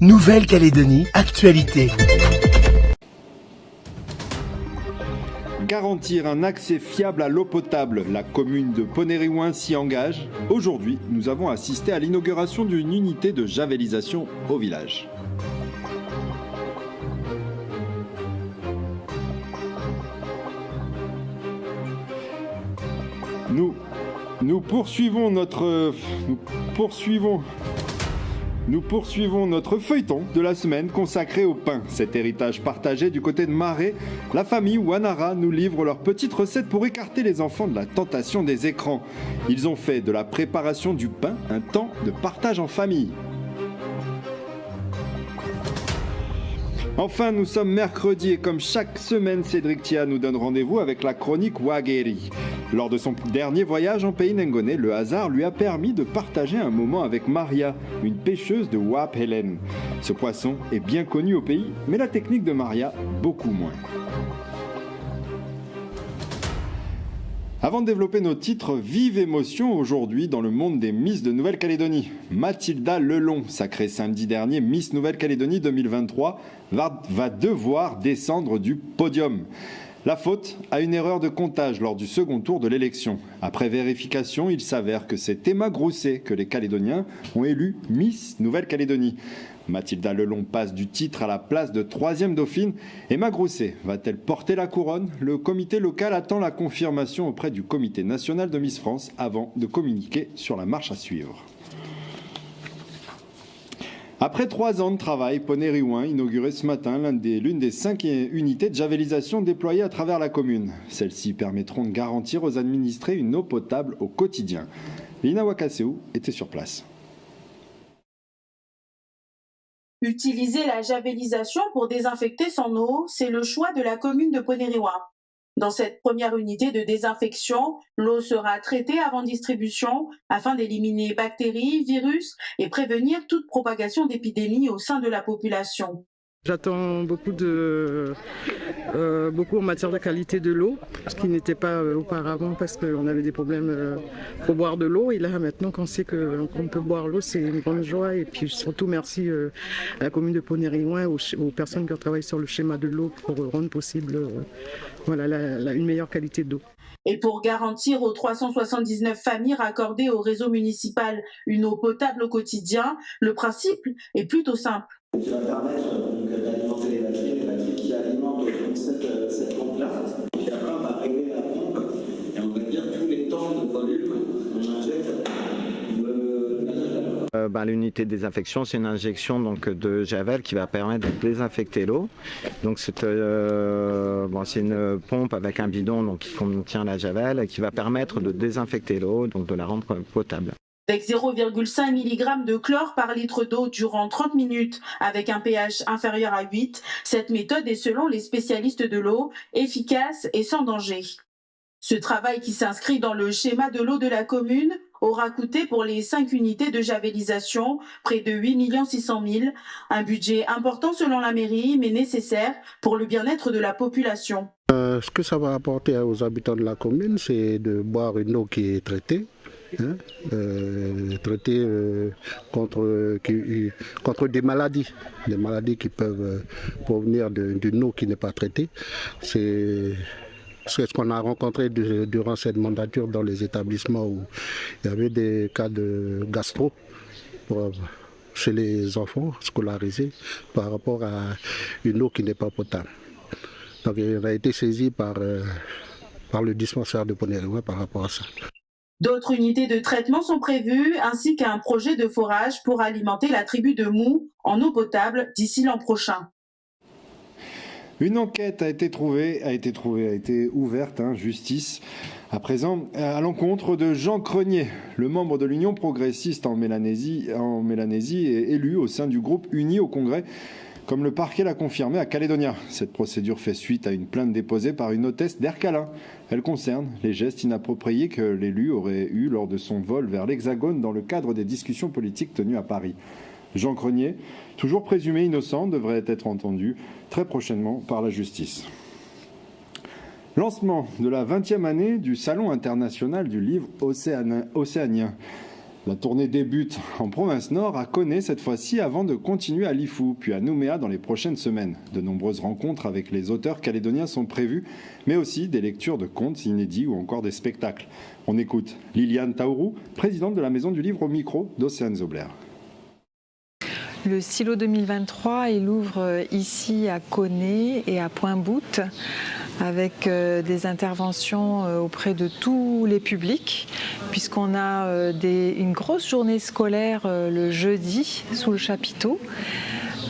Nouvelle-Calédonie, actualité. Garantir un accès fiable à l'eau potable, la commune de Ponériouin s'y engage. Aujourd'hui, nous avons assisté à l'inauguration d'une unité de javelisation au village. Nous poursuivons notre feuilleton de la semaine consacré au pain. Cet héritage partagé du côté de Marais, la famille Wanara nous livre leurs petites recettes pour écarter les enfants de la tentation des écrans. Ils ont fait de la préparation du pain un temps de partage en famille. Enfin, nous sommes mercredi et comme chaque semaine, Cédric Tia nous donne rendez-vous avec la chronique Wageri. Lors de son dernier voyage en pays Nengoné, le hasard lui a permis de partager un moment avec Maria, une pêcheuse de Wap Helen. Ce poisson est bien connu au pays, mais la technique de Maria, beaucoup moins. Avant de développer nos titres, vive émotion aujourd'hui dans le monde des Miss de Nouvelle-Calédonie. Mathilda Lelon, sacrée samedi dernier Miss Nouvelle-Calédonie 2023, va devoir descendre du podium. La faute à une erreur de comptage lors du second tour de l'élection. Après vérification, il s'avère que c'est Emma Grousset que les Calédoniens ont élu Miss Nouvelle-Calédonie. Mathilda Lelon passe du titre à la place de 3e dauphine. Emma Grousset va-t-elle porter la couronne? Le comité local attend la confirmation auprès du comité national de Miss France avant de communiquer sur la marche à suivre. Après 3 ans de travail, Ponériouin inaugurait ce matin l'une des 5 unités de javelisation déployées à travers la commune. Celles-ci permettront de garantir aux administrés une eau potable au quotidien. Lina Wakaseu était sur place. Utiliser la javelisation pour désinfecter son eau, c'est le choix de la commune de Ponériouin. Dans cette première unité de désinfection, l'eau sera traitée avant distribution afin d'éliminer bactéries, virus et prévenir toute propagation d'épidémies au sein de la population. J'attends beaucoup en matière de qualité de l'eau, ce qui n'était pas auparavant parce qu'on avait des problèmes pour boire de l'eau. Et là, maintenant, qu'on sait qu'on peut boire l'eau, c'est une grande joie. Et puis surtout, merci à la commune de Ponériouin, aux personnes qui ont travaillé sur le schéma de l'eau pour rendre possible une meilleure qualité d'eau. Et pour garantir aux 379 familles raccordées au réseau municipal une eau potable au quotidien, le principe est plutôt simple. Qui va permettre d'alimenter les batteries qui alimentent cette pompe-là. Puis après, on va régler la pompe et on va dire tous les temps de volume, on injecte l'unité de désinfection, c'est une injection de javel qui va permettre de désinfecter l'eau. Donc c'est une pompe avec un bidon qui contient la javel et qui va permettre de désinfecter l'eau, donc de la rendre potable. Avec 0,5 mg de chlore par litre d'eau durant 30 minutes avec un pH inférieur à 8, cette méthode est selon les spécialistes de l'eau efficace et sans danger. Ce travail qui s'inscrit dans le schéma de l'eau de la commune aura coûté pour les 5 unités de javelisation près de 8 600 000, un budget important selon la mairie mais nécessaire pour le bien-être de la population. Ce que ça va apporter aux habitants de la commune, c'est de boire une eau qui est traitée. Traiter contre des maladies qui peuvent provenir d'une eau qui n'est pas traitée. C'est ce qu'on a rencontré durant cette mandature dans les établissements où il y avait des cas de gastro chez les enfants scolarisés par rapport à une eau qui n'est pas potable. Donc il a été saisi par le dispensaire de Ponériouin par rapport à ça. D'autres unités de traitement sont prévues, ainsi qu'un projet de forage pour alimenter la tribu de Mou en eau potable d'ici l'an prochain. Une enquête a été ouverte, justice, à présent, à l'encontre de Jean Crenier, le membre de l'Union progressiste en Mélanésie est élu au sein du groupe uni au Congrès, comme le parquet l'a confirmé à Calédonia. Cette procédure fait suite à une plainte déposée par une hôtesse d'Ercalin. Elle concerne les gestes inappropriés que l'élu aurait eus lors de son vol vers l'Hexagone dans le cadre des discussions politiques tenues à Paris. Jean Crenier, toujours présumé innocent, devrait être entendu très prochainement par la justice. Lancement de la 20e année du Salon international du livre océanien. La tournée débute en province nord à Koné cette fois-ci avant de continuer à Lifou, puis à Nouméa dans les prochaines semaines. De nombreuses rencontres avec les auteurs calédoniens sont prévues, mais aussi des lectures de contes inédits ou encore des spectacles. On écoute Liliane Taourou, présidente de la Maison du Livre au micro d'Océane Zobler. Le Silo 2023, il ouvre ici à Koné et à Pointe-Boute avec des interventions auprès de tous les publics, puisqu'on a une grosse journée scolaire le jeudi sous le chapiteau,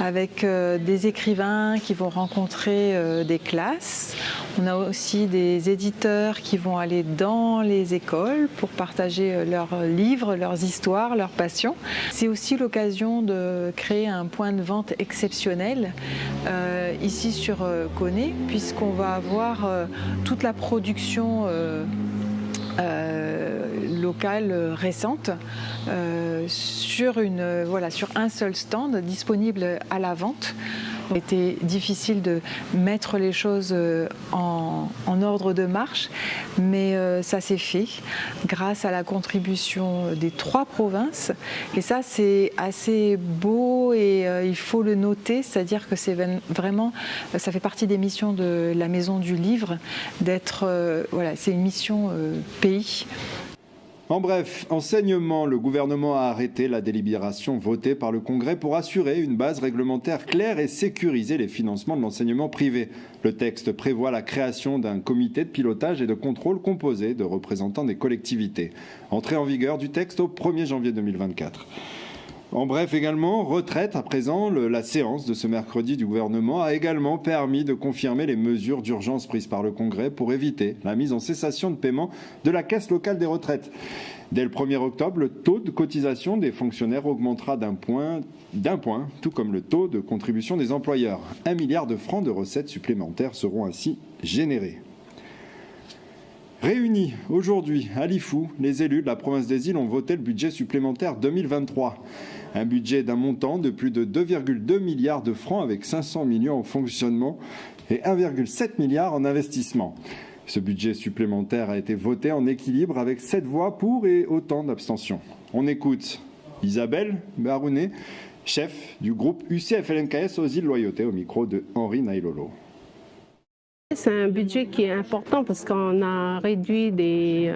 avec des écrivains qui vont rencontrer des classes. On a aussi des éditeurs qui vont aller dans les écoles pour partager leurs livres, leurs histoires, leurs passions. C'est aussi l'occasion de créer un point de vente exceptionnel ici sur Koné, puisqu'on va avoir toute la production locale récente sur un seul stand disponible à la vente. C'était difficile de mettre les choses en ordre de marche, mais ça s'est fait grâce à la contribution des 3 provinces. Et ça, c'est assez beau et il faut le noter, c'est-à-dire que c'est vraiment, ça fait partie des missions de la Maison du Livre, c'est une mission pays. En bref, enseignement, le gouvernement a arrêté la délibération votée par le Congrès pour assurer une base réglementaire claire et sécuriser les financements de l'enseignement privé. Le texte prévoit la création d'un comité de pilotage et de contrôle composé de représentants des collectivités. Entrée en vigueur du texte au 1er janvier 2024. En bref également, retraite à présent, la séance de ce mercredi du gouvernement a également permis de confirmer les mesures d'urgence prises par le Congrès pour éviter la mise en cessation de paiement de la caisse locale des retraites. Dès le 1er octobre, le taux de cotisation des fonctionnaires augmentera d'un point, tout comme le taux de contribution des employeurs. 1 milliard de francs de recettes supplémentaires seront ainsi générés. Réunis aujourd'hui à Lifou, les élus de la province des îles ont voté le budget supplémentaire 2023. Un budget d'un montant de plus de 2,2 milliards de francs avec 500 millions en fonctionnement et 1,7 milliard en investissement. Ce budget supplémentaire a été voté en équilibre avec 7 voix pour et autant d'abstentions. On écoute Isabelle Barounet, chef du groupe UCFLNKS aux îles Loyauté, au micro de Henri Nailolo. C'est un budget qui est important parce qu'on a réduit des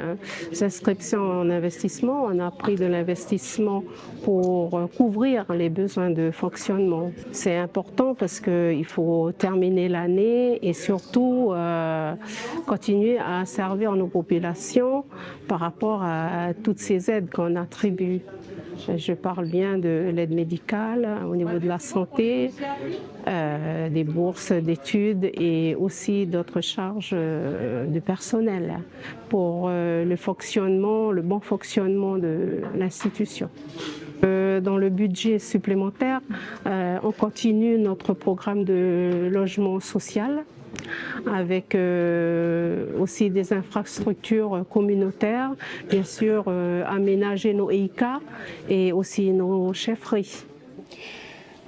inscriptions en investissement, on a pris de l'investissement pour couvrir les besoins de fonctionnement. C'est important parce qu'il faut terminer l'année et surtout continuer à servir nos populations par rapport à toutes ces aides qu'on attribue. Je parle bien de l'aide médicale au niveau de la santé, des bourses d'études et aussi d'autres charges de personnel pour le bon fonctionnement de l'institution. Dans le budget supplémentaire, on continue notre programme de logement social avec aussi des infrastructures communautaires, bien sûr aménager nos EIK et aussi nos chefferies.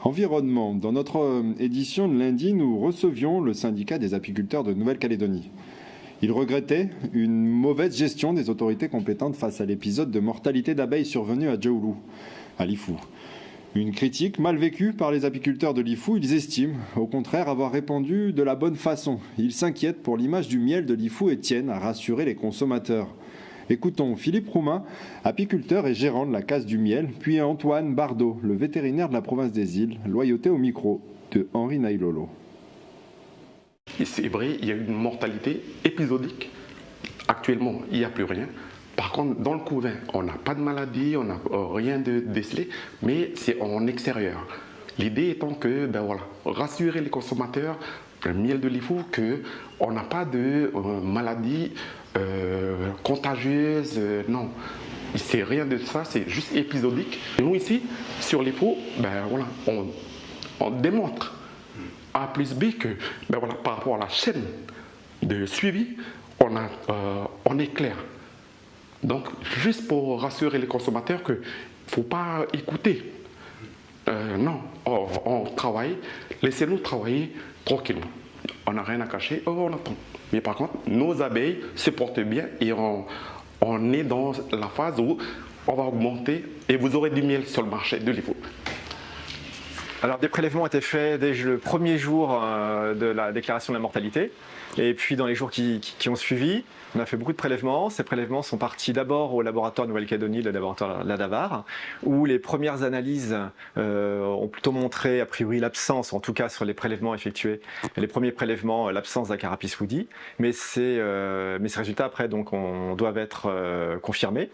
Environnement. Dans notre édition de lundi, nous recevions le syndicat des apiculteurs de Nouvelle-Calédonie. Ils regrettaient une mauvaise gestion des autorités compétentes face à l'épisode de mortalité d'abeilles survenu à Djaoulou, à Lifou. Une critique mal vécue par les apiculteurs de Lifou, ils estiment au contraire avoir répondu de la bonne façon. Ils s'inquiètent pour l'image du miel de Lifou et tiennent à rassurer les consommateurs. Écoutons Philippe Roumain, apiculteur et gérant de la Case du Miel, puis Antoine Bardot, le vétérinaire de la province des îles, Loyauté au micro de Henri Nailolo. C'est vrai, il y a eu une mortalité épisodique. Actuellement, il n'y a plus rien. Par contre, dans le couvain, on n'a pas de maladie, on n'a rien de décelé, mais c'est en extérieur. L'idée étant que, rassurer les consommateurs, le miel de Lifou, qu'on n'a pas de maladie contagieuse, non. C'est rien de ça, c'est juste épisodique. Et nous ici, sur Lifou, on démontre A plus B que, par rapport à la chaîne de suivi, on est clair. Donc, juste pour rassurer les consommateurs qu'il ne faut pas écouter. Non, on travaille, laissez-nous travailler tranquillement. On n'a rien à cacher, on attend. Mais par contre, nos abeilles se portent bien et on est dans la phase où on va augmenter et vous aurez du miel sur le marché de l'Ivo. Alors des prélèvements ont été faits dès le premier jour de la déclaration de la mortalité et puis dans les jours qui ont suivi, on a fait beaucoup de prélèvements. Ces prélèvements sont partis d'abord au laboratoire Nouvelle-Calédonie, le laboratoire Ladavar, où les premières analyses ont plutôt montré a priori l'absence, en tout cas sur les prélèvements effectués, les premiers prélèvements, l'absence d'Acarapis woody, mais ces résultats après donc doivent être confirmés.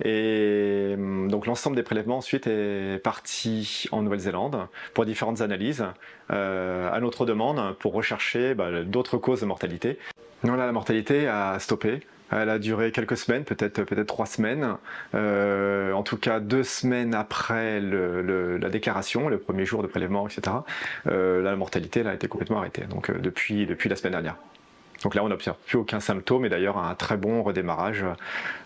Et donc l'ensemble des prélèvements ensuite est parti en Nouvelle-Zélande pour différentes analyses à notre demande pour rechercher d'autres causes de mortalité. Non, là, la mortalité a stoppé. Elle a duré quelques semaines, peut-être 3 semaines. En tout cas, 2 semaines après la déclaration, le premier jour de prélèvement, etc. La mortalité elle a été complètement arrêtée. Donc depuis la semaine dernière. Donc là, on n'observe plus aucun symptôme et d'ailleurs un très bon redémarrage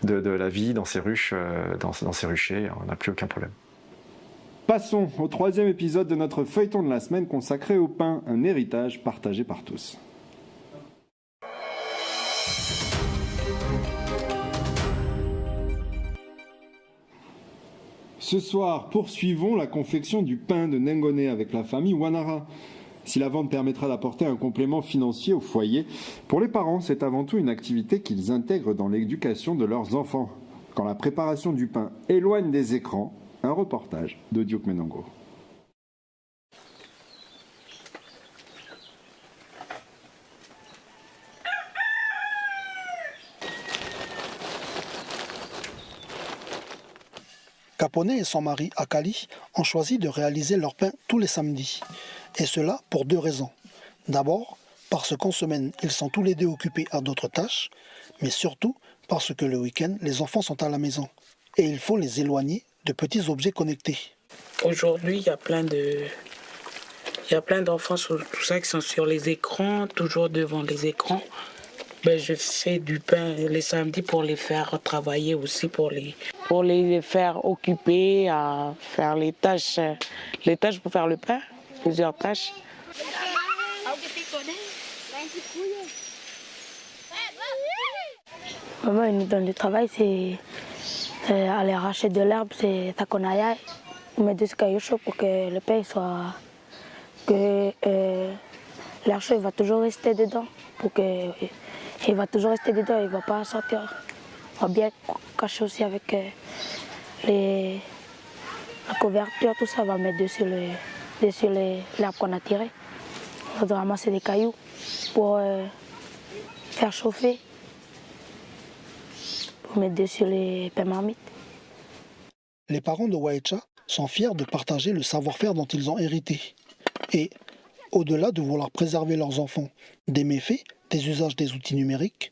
de la vie dans ces ruches, dans ces ruchers. On n'a plus aucun problème. Passons au 3e épisode de notre feuilleton de la semaine consacré au pain, un héritage partagé par tous. Ce soir, poursuivons la confection du pain de Nengone avec la famille Wanara. Si la vente permettra d'apporter un complément financier au foyer, pour les parents, c'est avant tout une activité qu'ils intègrent dans l'éducation de leurs enfants. Quand la préparation du pain éloigne des écrans, un reportage de Duke Menongo. Capone et son mari Akali ont choisi de réaliser leur pain tous les samedis. Et cela pour 2 raisons. D'abord, parce qu'en semaine, ils sont tous les 2 occupés à d'autres tâches, mais surtout parce que le week-end, les enfants sont à la maison. Et il faut les éloigner de petits objets connectés. Aujourd'hui, il y a plein d'enfants sur tout ça qui sont sur les écrans, toujours devant les écrans. Je fais du pain les samedis pour les faire travailler aussi, pour les faire occuper à faire les tâches pour faire le pain, plusieurs tâches. Maman, elle nous donne du travail, c'est aller arracher de l'herbe, c'est takonaya. On met des cailloux chauds pour que le pain soit... que l'air chaud va toujours rester dedans, pour que... Il va toujours rester dedans, il ne va pas sortir. On va bien cacher aussi avec la couverture, tout ça, on va mettre dessus l'herbe qu'on a tiré. On va ramasser des cailloux pour faire chauffer, pour mettre dessus les pains marmites. Les parents de Waecha sont fiers de partager le savoir-faire dont ils ont hérité. Et, au-delà de vouloir préserver leurs enfants des méfaits des usages des outils numériques,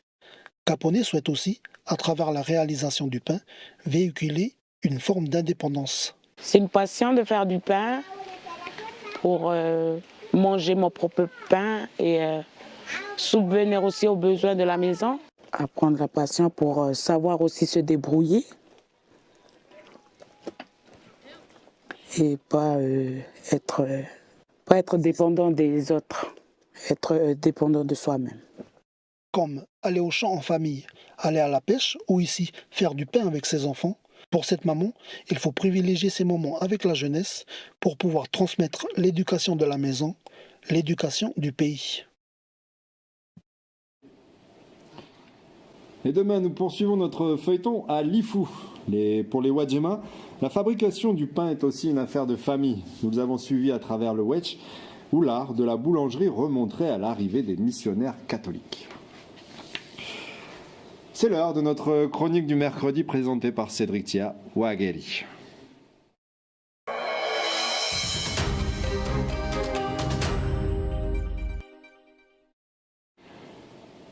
Capone souhaite aussi, à travers la réalisation du pain, véhiculer une forme d'indépendance. C'est une passion de faire du pain pour manger mon propre pain et subvenir aussi aux besoins de la maison. Apprendre la passion pour savoir aussi se débrouiller et pas être dépendant des autres, être dépendant de soi-même. Comme aller au champ en famille, aller à la pêche ou ici faire du pain avec ses enfants, pour cette maman, il faut privilégier ces moments avec la jeunesse pour pouvoir transmettre l'éducation de la maison, l'éducation du pays. Et demain, nous poursuivons notre feuilleton à Lifou. Pour les Wajema, la fabrication du pain est aussi une affaire de famille. Nous les avons suivis à travers le Wetch, où l'art de la boulangerie remonterait à l'arrivée des missionnaires catholiques. C'est l'heure de notre chronique du mercredi présentée par Cédric Tia Wageri.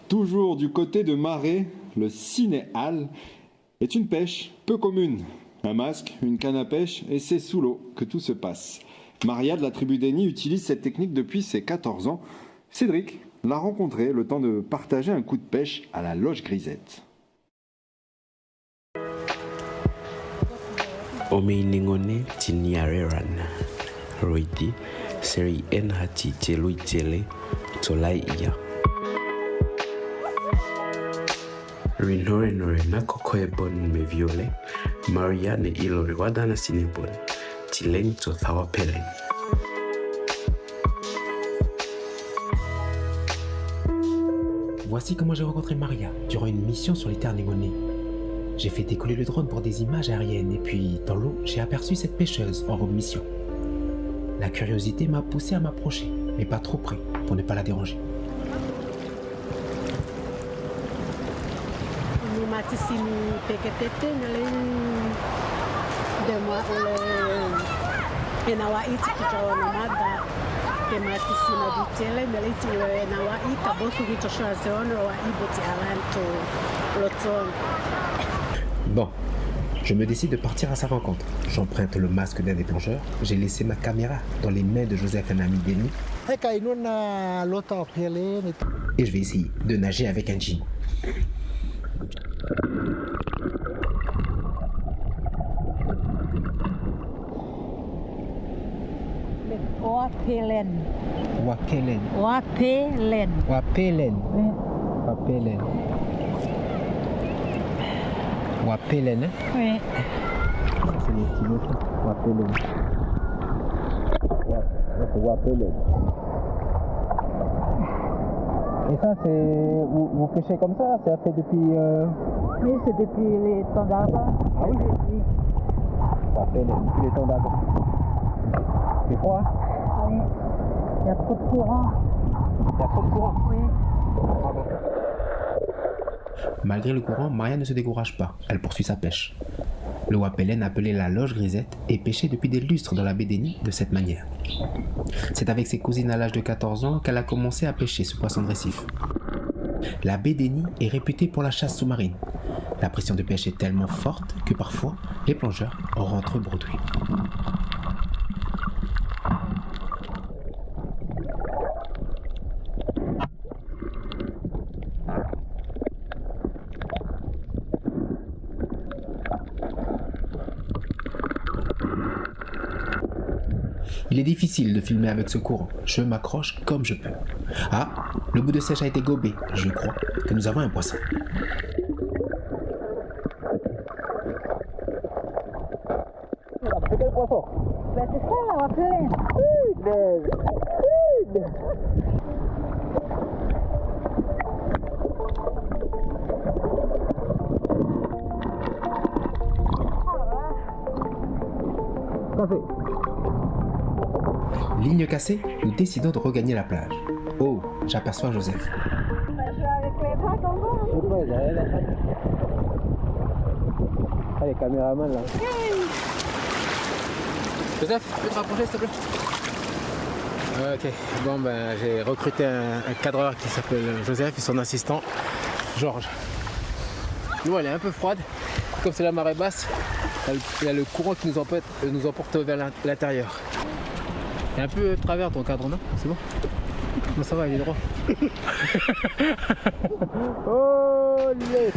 Toujours du côté de Marais, le cinéal est une pêche peu commune. Un masque, une canne à pêche et c'est sous l'eau que tout se passe. Maria de la tribu d'Eni utilise cette technique depuis ses 14 ans. Cédric l'a rencontré le temps de partager un coup de pêche à la Loge Grisette. Omeiningone tiniareran roidi seri enhati telui tele tolai ia rinore nore na kokoe bon me viole Marianne Ilori Wadana Sinebon, Tilen Tothawa Pelen. Voici comment j'ai rencontré Maria durant une mission sur les terres négonées. J'ai fait décoller le drone pour des images aériennes et puis, dans l'eau, j'ai aperçu cette pêcheuse en robe mission. La curiosité m'a poussé à m'approcher, mais pas trop près pour ne pas la déranger. Bon, je me décide de partir à sa rencontre. J'emprunte le masque d'un des plongeurs. J'ai laissé ma caméra dans les mains de Joseph Anamideni. Et je vais essayer de nager avec un jean. Wapelen. Wapelen. Wapelen. Wapelen. Wapelen. Wapelen, hein? Oui. Ça, c'est le petit mot. Wapelen. Wapelen. Et ça, c'est. Vous pêchez comme ça? Ça fait depuis. Oui, c'est depuis les temps d'avant. Ah oui? Wapelen, depuis les temps d'avant. C'est froid, hein? Oui. Il y a trop de courant. Il y a trop de courant? Oui. Ah bon. Malgré le courant, Maria ne se décourage pas. Elle poursuit sa pêche. Le Wapelen, appelé la loge grisette, est pêché depuis des lustres dans la baie d'Eni de cette manière. C'est avec ses cousines à l'âge de 14 ans qu'elle a commencé à pêcher ce poisson de récif. La baie d'Eni est réputée pour la chasse sous-marine. La pression de pêche est tellement forte que parfois, les plongeurs rentrent bredouilles. Il est difficile de filmer avec ce courant. Je m'accroche comme je peux. Ah, le bout de sèche a été gobé. Je crois que nous avons un poisson. C'est quel poisson? Ben c'est ça, la Wapelen. Ligne cassée, nous décidons de regagner la plage. Oh, j'aperçois Joseph. Je vais avec les bras comme Ah, les caméramans là. Joseph, tu peux te rapprocher s'il te plaît? Ok, bon ben j'ai recruté un cadreur qui s'appelle Joseph et son assistant Georges. L'eau elle est un peu froide, comme c'est la marée basse, il y a le courant qui nous emporte vers l'intérieur. Il y a un peu de travers ton cadre, non? C'est bon? Non, ça va, il est droit. Oh, les...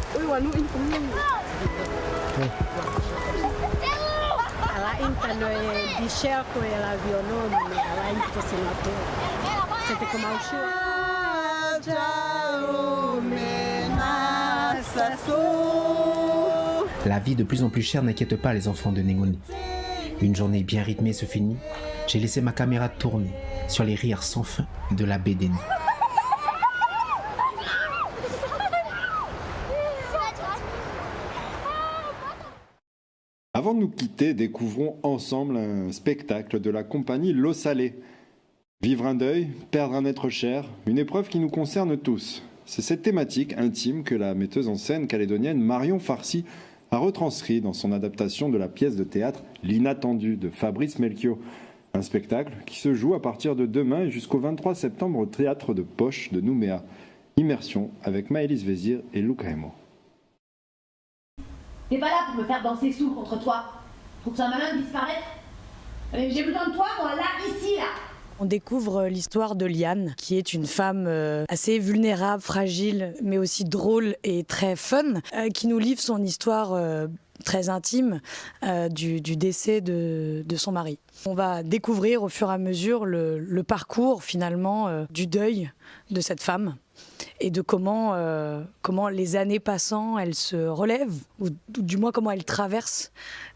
La vie de plus en plus chère n'inquiète pas les enfants de Nengoni. Une journée bien rythmée se finit. J'ai laissé ma caméra tourner sur les rires sans fin de la baie d'Eni. Avant de nous quitter, découvrons ensemble un spectacle de la compagnie L'eau salée. Vivre un deuil, perdre un être cher, une épreuve qui nous concerne tous. C'est cette thématique intime que la metteuse en scène calédonienne Marion Farcy a retranscrit dans son adaptation de la pièce de théâtre L'Inattendu de Fabrice Melchior. Un spectacle qui se joue à partir de demain et jusqu'au 23 septembre au Théâtre de Poche de Nouméa. Immersion avec Maëlys Vézir et Luca Hemo. T'es pas là pour me faire danser sous contre toi. Faut que ça malin de disparaître. J'ai besoin de toi, moi, là, ici, là. On découvre l'histoire de Liane, qui est une femme assez vulnérable, fragile, mais aussi drôle et très fun, qui nous livre son histoire très intime du décès de son mari. On va découvrir au fur et à mesure le parcours finalement du deuil de cette femme et de comment les années passant, elle se relève, ou du moins comment elle traverse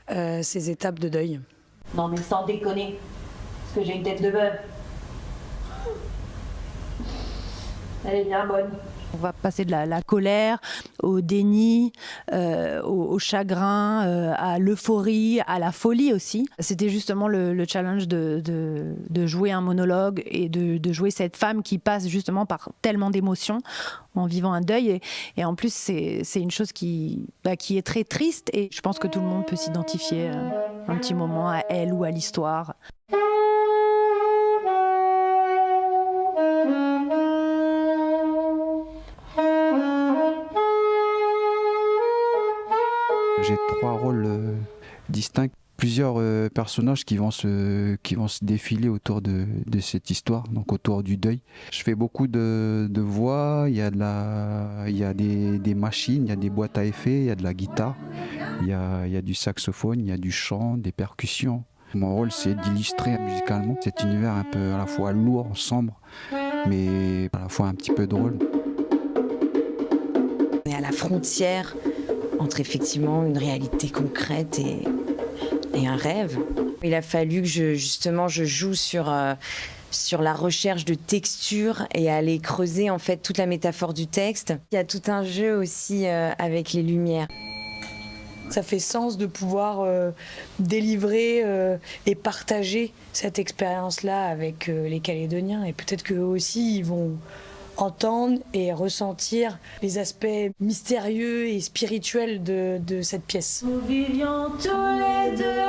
ces étapes de deuil. Non mais sans déconner, parce que j'ai une tête de veuve. Elle est bien bonne. On va passer de la colère au déni, au chagrin, à l'euphorie, à la folie aussi. C'était justement le challenge de jouer un monologue et de jouer cette femme qui passe justement par tellement d'émotions en vivant un deuil. Et en plus, c'est une chose qui est très triste et je pense que tout le monde peut s'identifier un petit moment à elle ou à l'histoire. J'ai 3 rôles distincts, plusieurs personnages qui vont se défiler autour de cette histoire, donc autour du deuil. Je fais beaucoup de voix, il y a des machines, il y a des boîtes à effets, il y a de la guitare, il y a du saxophone, il y a du chant, des percussions. Mon rôle, c'est d'illustrer musicalement cet univers un peu à la fois lourd, sombre, mais à la fois un petit peu drôle. On est à la frontière entre effectivement une réalité concrète et un rêve. Il a fallu que je joue sur la recherche de texture et aller creuser en fait toute la métaphore du texte. Il y a tout un jeu aussi avec les lumières. Ça fait sens de pouvoir délivrer et partager cette expérience-là avec les Calédoniens. Et peut-être qu'eux aussi, ils vont entendre et ressentir les aspects mystérieux et spirituels de cette pièce. Nous vivions tous les deux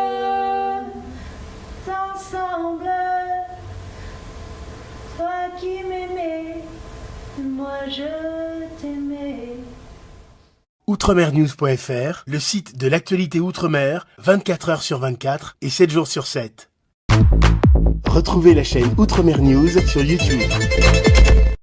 ensemble, toi qui m'aimais, moi je t'aimais. Outremernews.fr, le site de l'actualité Outre-mer, 24h sur 24 et 7 jours sur 7. Retrouvez la chaîne Outremer News sur YouTube.